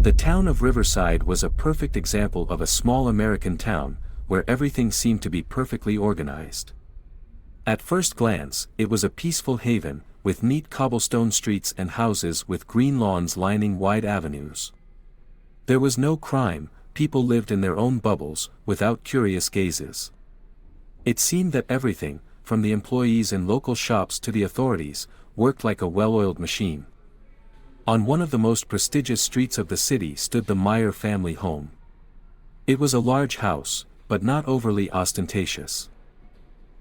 The town of Riverside was a perfect example of a small American town, where everything seemed to be perfectly organized. At first glance, it was a peaceful haven, with neat cobblestone streets and houses with green lawns lining wide avenues. There was no crime, people lived in their own bubbles, without curious gazes. It seemed that everything, from the employees in local shops to the authorities, worked like a well-oiled machine. On one of the most prestigious streets of the city stood the Meyer family home. It was a large house, but not overly ostentatious.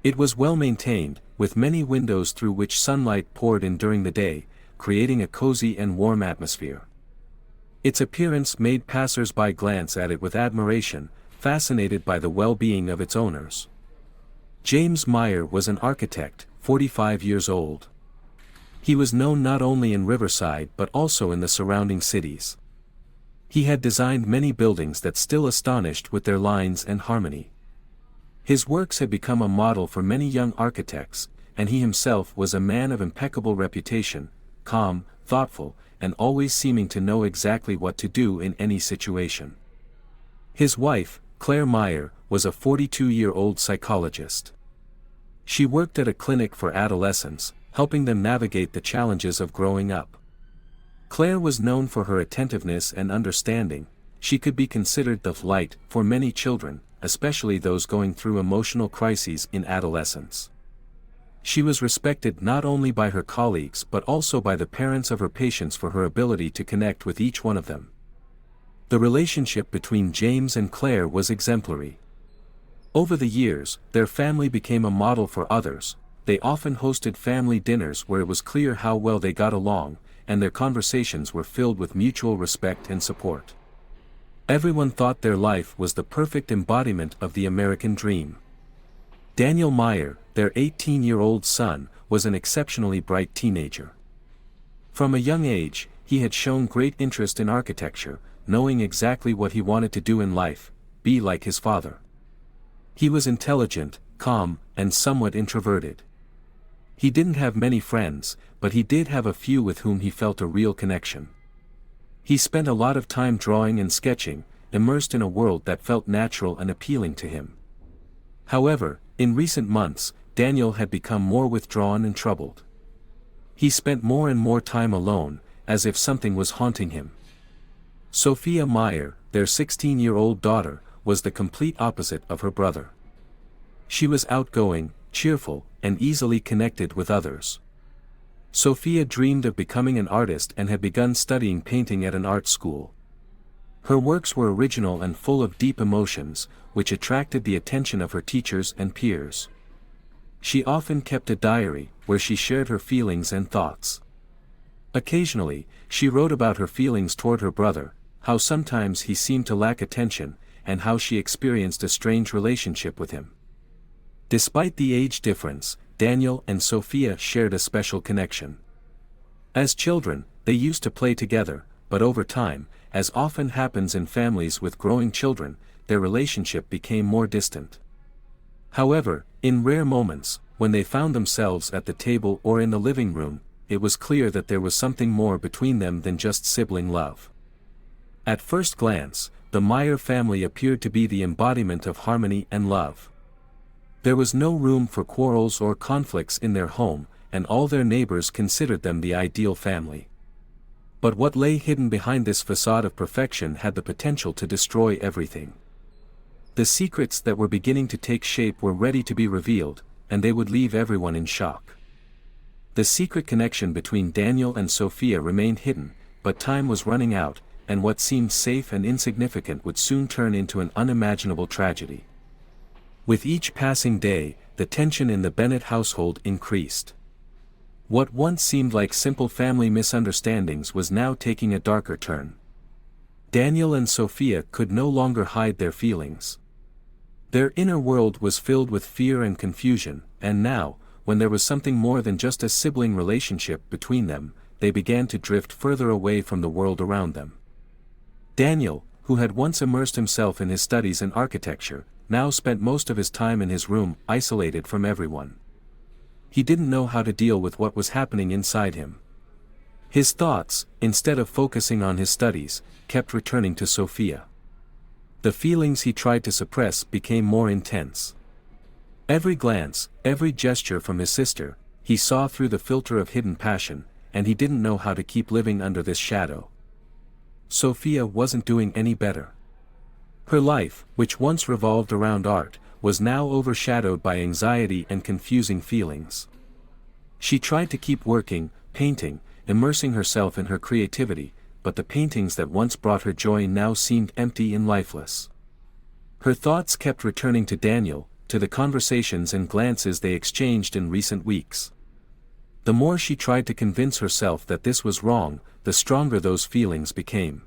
It was well maintained, with many windows through which sunlight poured in during the day, creating a cozy and warm atmosphere. Its appearance made passers-by glance at it with admiration, fascinated by the well-being of its owners. James Meyer was an architect, 45 years old. He was known not only in Riverside but also in the surrounding cities. He had designed many buildings that still astonished with their lines and harmony. His works had become a model for many young architects, and he himself was a man of impeccable reputation, calm, thoughtful, and always seeming to know exactly what to do in any situation. His wife, Claire Meyer, was a 42-year-old psychologist. She worked at a clinic for adolescents, helping them navigate the challenges of growing up. Claire was known for her attentiveness and understanding. She could be considered the light for many children, especially those going through emotional crises in adolescence. She was respected not only by her colleagues but also by the parents of her patients for her ability to connect with each one of them. The relationship between James and Claire was exemplary. Over the years, their family became a model for others. They often hosted family dinners where it was clear how well they got along, and their conversations were filled with mutual respect and support. Everyone thought their life was the perfect embodiment of the American dream. Daniel Meyer, their 18-year-old son, was an exceptionally bright teenager. From a young age, he had shown great interest in architecture, knowing exactly what he wanted to do in life, be like his father. He was intelligent, calm, and somewhat introverted. He didn't have many friends, but he did have a few with whom he felt a real connection. He spent a lot of time drawing and sketching, immersed in a world that felt natural and appealing to him. However, in recent months, Daniel had become more withdrawn and troubled. He spent more and more time alone, as if something was haunting him. Sophia Meyer, their 16-year-old daughter, was the complete opposite of her brother. She was outgoing, cheerful, and easily connected with others. Sophia dreamed of becoming an artist and had begun studying painting at an art school. Her works were original and full of deep emotions, which attracted the attention of her teachers and peers. She often kept a diary, where she shared her feelings and thoughts. Occasionally, she wrote about her feelings toward her brother, how sometimes he seemed to lack attention, and how she experienced a strange relationship with him. Despite the age difference, Daniel and Sophia shared a special connection. As children, they used to play together, but over time, as often happens in families with growing children, their relationship became more distant. However, in rare moments, when they found themselves at the table or in the living room, it was clear that there was something more between them than just sibling love. At first glance, the Meyer family appeared to be the embodiment of harmony and love. There was no room for quarrels or conflicts in their home, and all their neighbors considered them the ideal family. But what lay hidden behind this facade of perfection had the potential to destroy everything. The secrets that were beginning to take shape were ready to be revealed, and they would leave everyone in shock. The secret connection between Daniel and Sophia remained hidden, but time was running out, and what seemed safe and insignificant would soon turn into an unimaginable tragedy. With each passing day, the tension in the Bennett household increased. What once seemed like simple family misunderstandings was now taking a darker turn. Daniel and Sophia could no longer hide their feelings. Their inner world was filled with fear and confusion, and now, when there was something more than just a sibling relationship between them, they began to drift further away from the world around them. Daniel, who had once immersed himself in his studies in architecture, now spent most of his time in his room, isolated from everyone. He didn't know how to deal with what was happening inside him. His thoughts, instead of focusing on his studies, kept returning to Sophia. The feelings he tried to suppress became more intense. Every glance, every gesture from his sister, he saw through the filter of hidden passion, and he didn't know how to keep living under this shadow. Sophia wasn't doing any better. Her life, which once revolved around art, was now overshadowed by anxiety and confusing feelings. She tried to keep working, painting, immersing herself in her creativity, but the paintings that once brought her joy now seemed empty and lifeless. Her thoughts kept returning to Daniel, to the conversations and glances they exchanged in recent weeks. The more she tried to convince herself that this was wrong, the stronger those feelings became.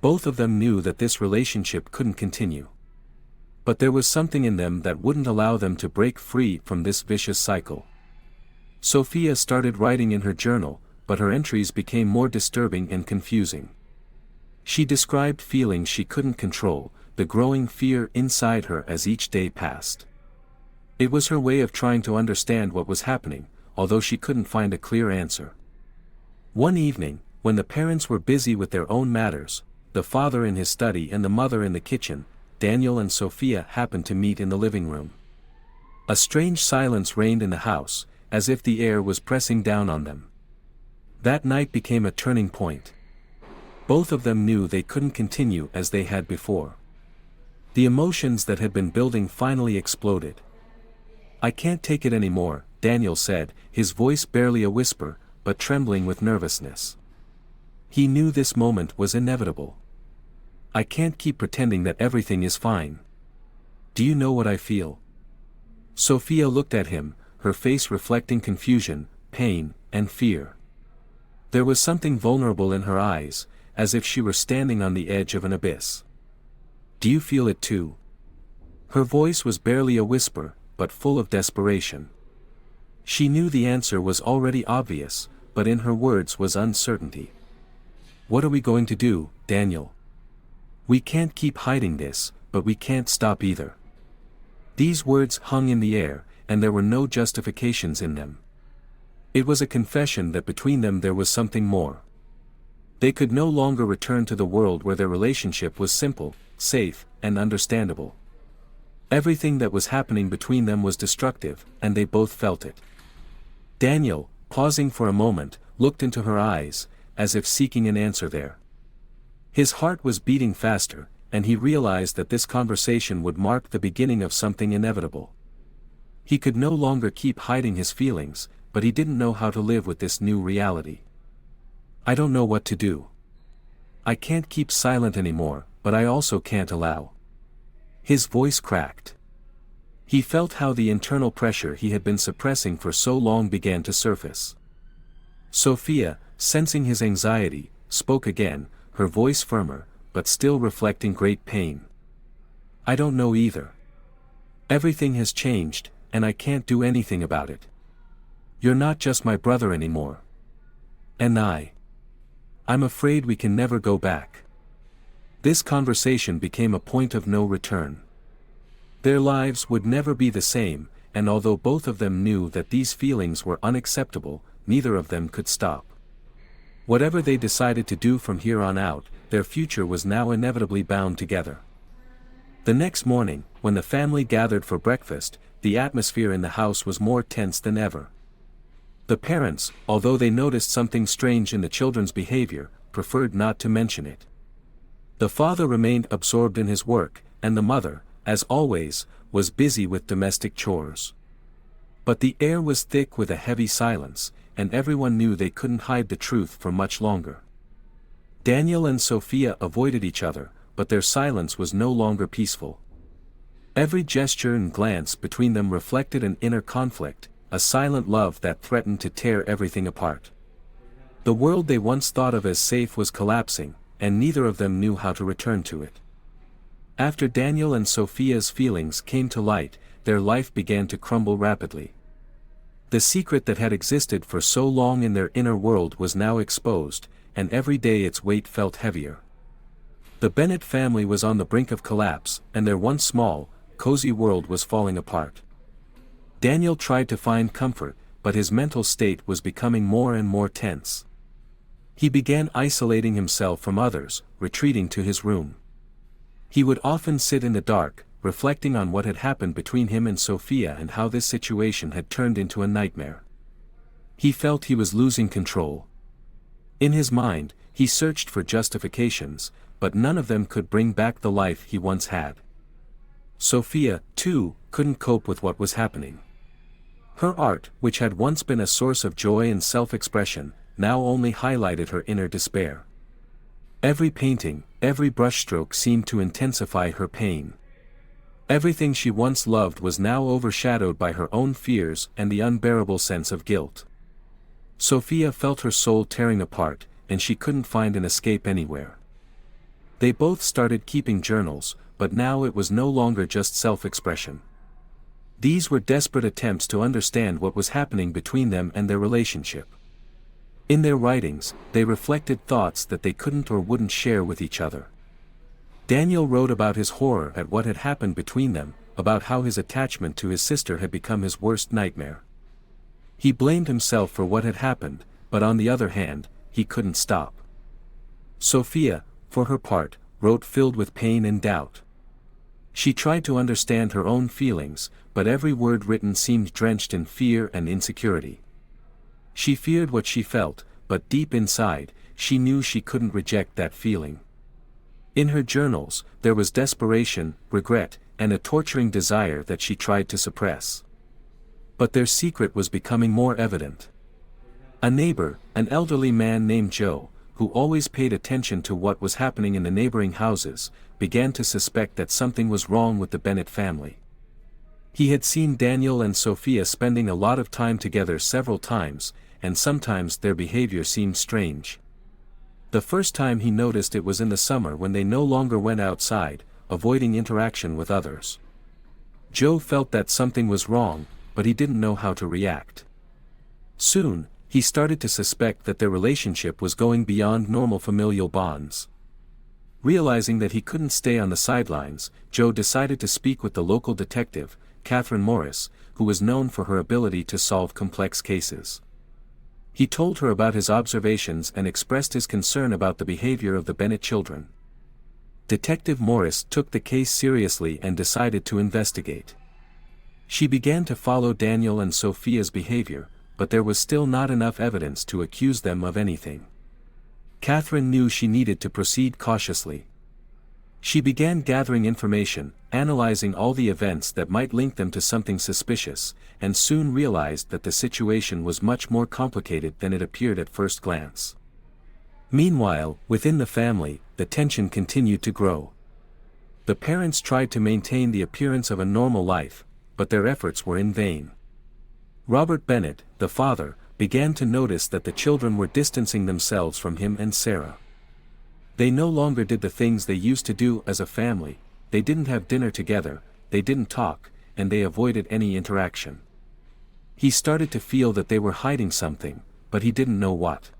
Both of them knew that this relationship couldn't continue. But there was something in them that wouldn't allow them to break free from this vicious cycle. Sophia started writing in her journal, but her entries became more disturbing and confusing. She described feelings she couldn't control, the growing fear inside her as each day passed. It was her way of trying to understand what was happening, although she couldn't find a clear answer. One evening, when the parents were busy with their own matters, the father in his study and the mother in the kitchen, Daniel and Sophia happened to meet in the living room. A strange silence reigned in the house, as if the air was pressing down on them. That night became a turning point. Both of them knew they couldn't continue as they had before. The emotions that had been building finally exploded. "I can't take it anymore," Daniel said, his voice barely a whisper, but trembling with nervousness. He knew this moment was inevitable. "I can't keep pretending that everything is fine. Do you know what I feel?" Sophia looked at him, her face reflecting confusion, pain, and fear. There was something vulnerable in her eyes, as if she were standing on the edge of an abyss. "Do you feel it too?" Her voice was barely a whisper, but full of desperation. She knew the answer was already obvious, but in her words was uncertainty. "What are we going to do, Daniel? We can't keep hiding this, but we can't stop either." These words hung in the air, and there were no justifications in them. It was a confession that between them there was something more. They could no longer return to the world where their relationship was simple, safe, and understandable. Everything that was happening between them was destructive, and they both felt it. Daniel, pausing for a moment, looked into her eyes, as if seeking an answer there. His heart was beating faster, and he realized that this conversation would mark the beginning of something inevitable. He could no longer keep hiding his feelings, but he didn't know how to live with this new reality. "I don't know what to do. I can't keep silent anymore, but I also can't allow." His voice cracked. He felt how the internal pressure he had been suppressing for so long began to surface. Sophia, sensing his anxiety, spoke again, her voice firmer, but still reflecting great pain. "I don't know either. Everything has changed, and I can't do anything about it. You're not just my brother anymore. And I'm afraid we can never go back." This conversation became a point of no return. Their lives would never be the same, and although both of them knew that these feelings were unacceptable, neither of them could stop. Whatever they decided to do from here on out, their future was now inevitably bound together. The next morning, when the family gathered for breakfast, the atmosphere in the house was more tense than ever. The parents, although they noticed something strange in the children's behavior, preferred not to mention it. The father remained absorbed in his work, and the mother, as always, was busy with domestic chores. But the air was thick with a heavy silence, and everyone knew they couldn't hide the truth for much longer. Daniel and Sophia avoided each other, but their silence was no longer peaceful. Every gesture and glance between them reflected an inner conflict, a silent love that threatened to tear everything apart. The world they once thought of as safe was collapsing, and neither of them knew how to return to it. After Daniel and Sophia's feelings came to light, their life began to crumble rapidly. The secret that had existed for so long in their inner world was now exposed, and every day its weight felt heavier. The Bennett family was on the brink of collapse, and their once small, cozy world was falling apart. Daniel tried to find comfort, but his mental state was becoming more and more tense. He began isolating himself from others, retreating to his room. He would often sit in the dark, reflecting on what had happened between him and Sophia and how this situation had turned into a nightmare. He felt he was losing control. In his mind, he searched for justifications, but none of them could bring back the life he once had. Sophia, too, couldn't cope with what was happening. Her art, which had once been a source of joy and self-expression, now only highlighted her inner despair. Every painting, every brushstroke seemed to intensify her pain. Everything she once loved was now overshadowed by her own fears and the unbearable sense of guilt. Sophia felt her soul tearing apart, and she couldn't find an escape anywhere. They both started keeping journals, but now it was no longer just self-expression. These were desperate attempts to understand what was happening between them and their relationship. In their writings, they reflected thoughts that they couldn't or wouldn't share with each other. Daniel wrote about his horror at what had happened between them, about how his attachment to his sister had become his worst nightmare. He blamed himself for what had happened, but on the other hand, he couldn't stop. Sophia, for her part, wrote filled with pain and doubt. She tried to understand her own feelings, but every word written seemed drenched in fear and insecurity. She feared what she felt, but deep inside, she knew she couldn't reject that feeling. In her journals, there was desperation, regret, and a torturing desire that she tried to suppress. But their secret was becoming more evident. A neighbor, an elderly man named Joe, who always paid attention to what was happening in the neighboring houses, began to suspect that something was wrong with the Bennett family. He had seen Daniel and Sophia spending a lot of time together several times, and sometimes their behavior seemed strange. The first time he noticed it was in the summer when they no longer went outside, avoiding interaction with others. Joe felt that something was wrong, but he didn't know how to react. Soon, he started to suspect that their relationship was going beyond normal familial bonds. Realizing that he couldn't stay on the sidelines, Joe decided to speak with the local detective, Catherine Morris, who was known for her ability to solve complex cases. He told her about his observations and expressed his concern about the behavior of the Bennett children. Detective Morris took the case seriously and decided to investigate. She began to follow Daniel and Sophia's behavior, but there was still not enough evidence to accuse them of anything. Catherine knew she needed to proceed cautiously. She began gathering information, analyzing all the events that might link them to something suspicious, and soon realized that the situation was much more complicated than it appeared at first glance. Meanwhile, within the family, the tension continued to grow. The parents tried to maintain the appearance of a normal life, but their efforts were in vain. Robert Bennett, the father, began to notice that the children were distancing themselves from him and Sarah. They no longer did the things they used to do as a family, they didn't have dinner together, they didn't talk, and they avoided any interaction. He started to feel that they were hiding something, but he didn't know what.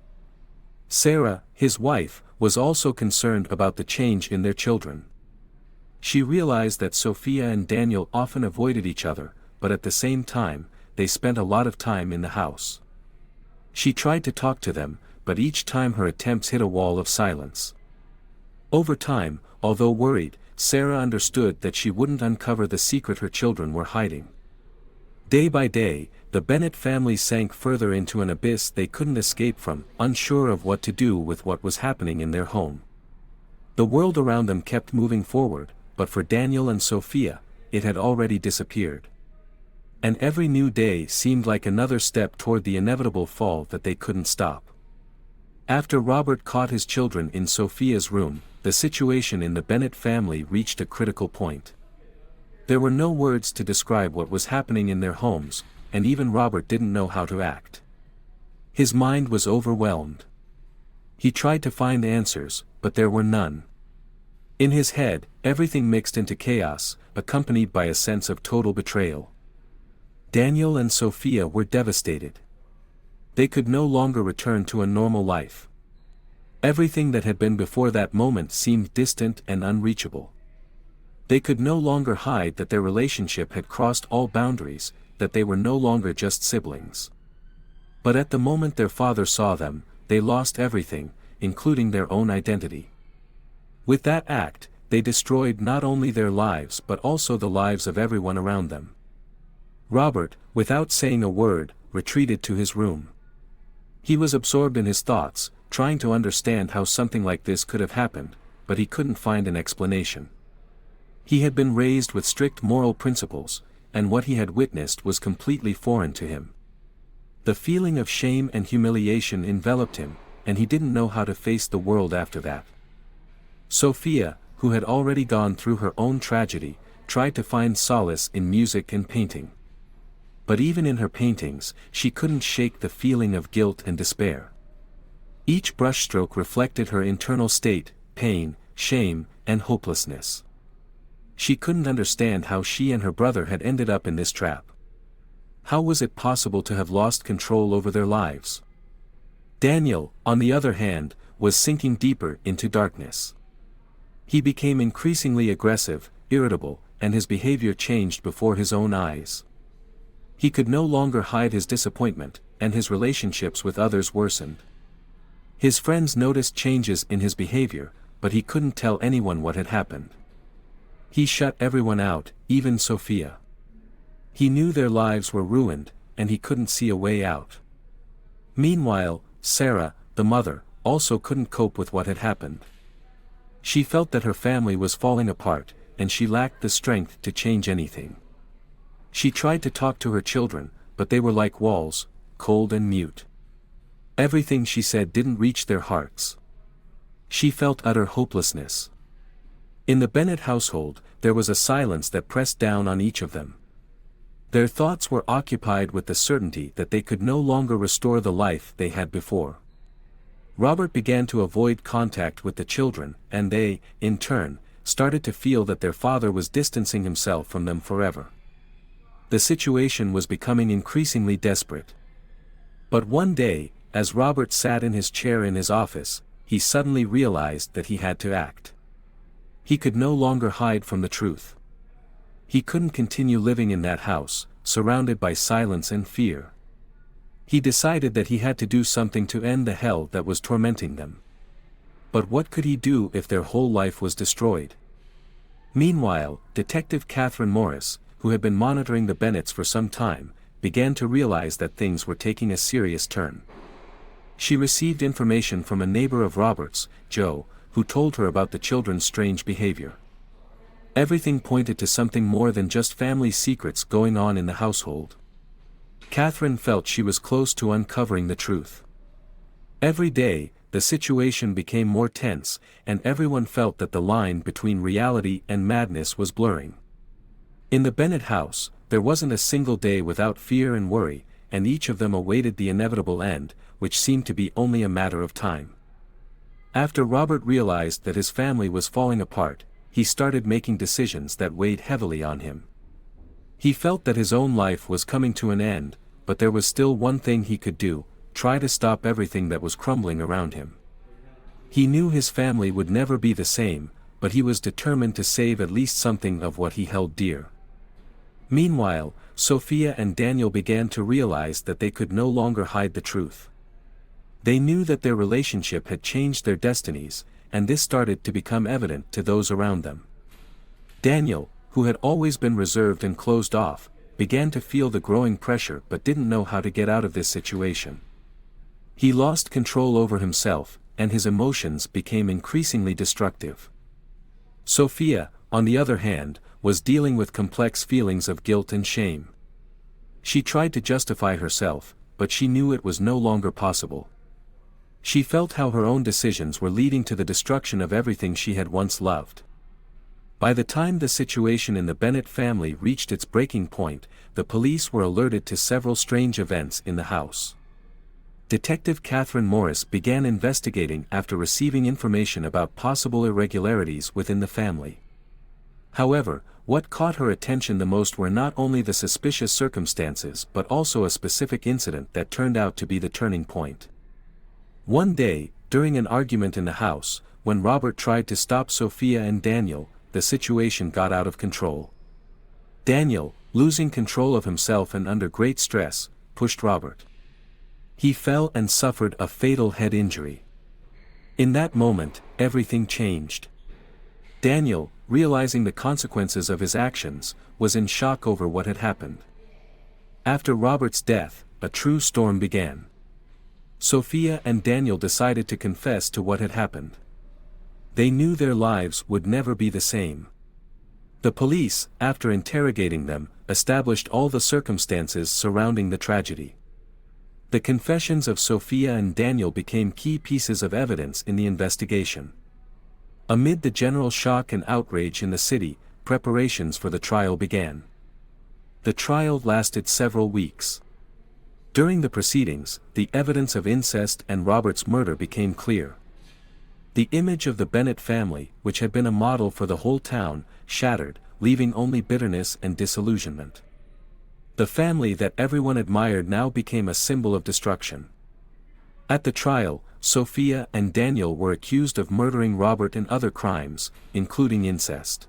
Sarah, his wife, was also concerned about the change in their children. She realized that Sophia and Daniel often avoided each other, but at the same time, they spent a lot of time in the house. She tried to talk to them, but each time her attempts hit a wall of silence. Over time, although worried, Sarah understood that she wouldn't uncover the secret her children were hiding. Day by day, the Bennett family sank further into an abyss they couldn't escape from, unsure of what to do with what was happening in their home. The world around them kept moving forward, but for Daniel and Sophia, it had already disappeared. And every new day seemed like another step toward the inevitable fall that they couldn't stop. After Robert caught his children in Sophia's room, the situation in the Bennett family reached a critical point. There were no words to describe what was happening in their homes, and even Robert didn't know how to act. His mind was overwhelmed. He tried to find answers, but there were none. In his head, everything mixed into chaos, accompanied by a sense of total betrayal. Daniel and Sophia were devastated. They could no longer return to a normal life. Everything that had been before that moment seemed distant and unreachable. They could no longer hide that their relationship had crossed all boundaries, that they were no longer just siblings. But at the moment their father saw them, they lost everything, including their own identity. With that act, they destroyed not only their lives but also the lives of everyone around them. Robert, without saying a word, retreated to his room. He was absorbed in his thoughts, trying to understand how something like this could have happened, but he couldn't find an explanation. He had been raised with strict moral principles, and what he had witnessed was completely foreign to him. The feeling of shame and humiliation enveloped him, and he didn't know how to face the world after that. Sophia, who had already gone through her own tragedy, tried to find solace in music and painting. But even in her paintings, she couldn't shake the feeling of guilt and despair. Each brushstroke reflected her internal state, pain, shame, and hopelessness. She couldn't understand how she and her brother had ended up in this trap. How was it possible to have lost control over their lives? Daniel, on the other hand, was sinking deeper into darkness. He became increasingly aggressive, irritable, and his behavior changed before his own eyes. He could no longer hide his disappointment, and his relationships with others worsened. His friends noticed changes in his behavior, but he couldn't tell anyone what had happened. He shut everyone out, even Sophia. He knew their lives were ruined, and he couldn't see a way out. Meanwhile, Sarah, the mother, also couldn't cope with what had happened. She felt that her family was falling apart, and she lacked the strength to change anything. She tried to talk to her children, but they were like walls, cold and mute. Everything she said didn't reach their hearts. She felt utter hopelessness. In the Bennett household, there was a silence that pressed down on each of them. Their thoughts were occupied with the certainty that they could no longer restore the life they had before. Robert began to avoid contact with the children, and they, in turn, started to feel that their father was distancing himself from them forever. The situation was becoming increasingly desperate. But one day, as Robert sat in his chair in his office, he suddenly realized that he had to act. He could no longer hide from the truth. He couldn't continue living in that house, surrounded by silence and fear. He decided that he had to do something to end the hell that was tormenting them. But what could he do if their whole life was destroyed? Meanwhile, Detective Catherine Morris, who had been monitoring the Bennetts for some time, began to realize that things were taking a serious turn. She received information from a neighbor of Robert's, Joe, who told her about the children's strange behavior. Everything pointed to something more than just family secrets going on in the household. Catherine felt she was close to uncovering the truth. Every day, the situation became more tense, and everyone felt that the line between reality and madness was blurring. In the Bennett house, there wasn't a single day without fear and worry, and each of them awaited the inevitable end, which seemed to be only a matter of time. After Robert realized that his family was falling apart, he started making decisions that weighed heavily on him. He felt that his own life was coming to an end, but there was still one thing he could do: try to stop everything that was crumbling around him. He knew his family would never be the same, but he was determined to save at least something of what he held dear. Meanwhile, Sophia and Daniel began to realize that they could no longer hide the truth. They knew that their relationship had changed their destinies, and this started to become evident to those around them. Daniel, who had always been reserved and closed off, began to feel the growing pressure but didn't know how to get out of this situation. He lost control over himself, and his emotions became increasingly destructive. Sophia, on the other hand, was dealing with complex feelings of guilt and shame. She tried to justify herself, but she knew it was no longer possible. She felt how her own decisions were leading to the destruction of everything she had once loved. By the time the situation in the Bennett family reached its breaking point, the police were alerted to several strange events in the house. Detective Catherine Morris began investigating after receiving information about possible irregularities within the family. However, what caught her attention the most were not only the suspicious circumstances but also a specific incident that turned out to be the turning point. One day, during an argument in the house, when Robert tried to stop Sophia and Daniel, the situation got out of control. Daniel, losing control of himself and under great stress, pushed Robert. He fell and suffered a fatal head injury. In that moment, everything changed. Daniel, realizing the consequences of his actions, was in shock over what had happened. After Robert's death, a true storm began. Sophia and Daniel decided to confess to what had happened. They knew their lives would never be the same. The police, after interrogating them, established all the circumstances surrounding the tragedy. The confessions of Sophia and Daniel became key pieces of evidence in the investigation. Amid the general shock and outrage in the city, preparations for the trial began. The trial lasted several weeks. During the proceedings, the evidence of incest and Robert's murder became clear. The image of the Bennet family, which had been a model for the whole town, shattered, leaving only bitterness and disillusionment. The family that everyone admired now became a symbol of destruction. At the trial, Sophia and Daniel were accused of murdering Robert and other crimes, including incest.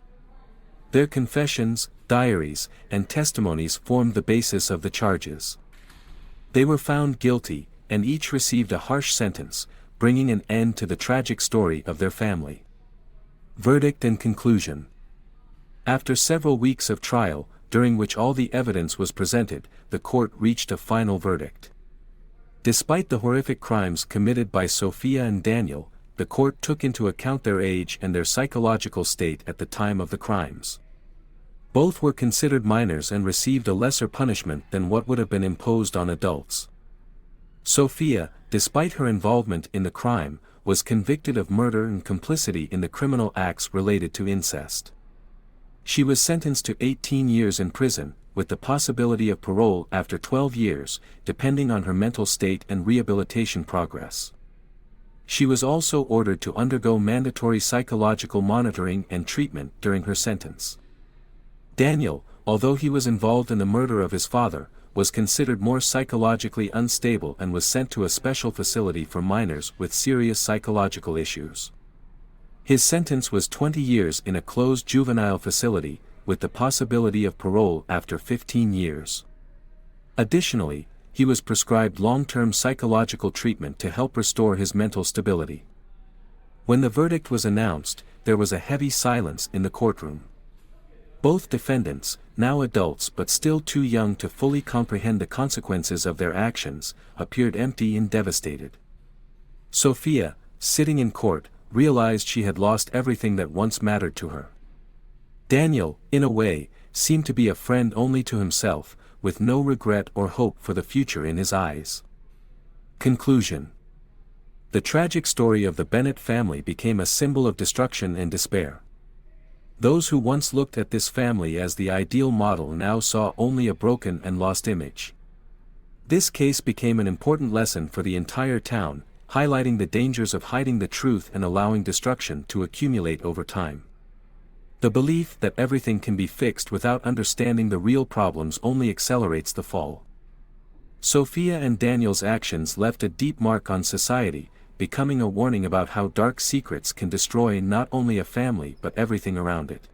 Their confessions, diaries, and testimonies formed the basis of the charges. They were found guilty, and each received a harsh sentence, bringing an end to the tragic story of their family. Verdict and conclusion. After several weeks of trial, during which all the evidence was presented, the court reached a final verdict. Despite the horrific crimes committed by Sophia and Daniel, the court took into account their age and their psychological state at the time of the crimes. Both were considered minors and received a lesser punishment than what would have been imposed on adults. Sophia, despite her involvement in the crime, was convicted of murder and complicity in the criminal acts related to incest. She was sentenced to 18 years in prison, with the possibility of parole after 12 years, depending on her mental state and rehabilitation progress. She was also ordered to undergo mandatory psychological monitoring and treatment during her sentence. Daniel, although he was involved in the murder of his father, was considered more psychologically unstable and was sent to a special facility for minors with serious psychological issues. His sentence was 20 years in a closed juvenile facility, with the possibility of parole after 15 years. Additionally, he was prescribed long-term psychological treatment to help restore his mental stability. When the verdict was announced, there was a heavy silence in the courtroom. Both defendants, now adults but still too young to fully comprehend the consequences of their actions, appeared empty and devastated. Sophia, sitting in court, realized she had lost everything that once mattered to her. Daniel, in a way, seemed to be a friend only to himself, with no regret or hope for the future in his eyes. Conclusion. The tragic story of the Bennet family became a symbol of destruction and despair. Those who once looked at this family as the ideal model now saw only a broken and lost image. This case became an important lesson for the entire town, highlighting the dangers of hiding the truth and allowing destruction to accumulate over time. The belief that everything can be fixed without understanding the real problems only accelerates the fall. Sophia and Daniel's actions left a deep mark on society, becoming a warning about how dark secrets can destroy not only a family but everything around it.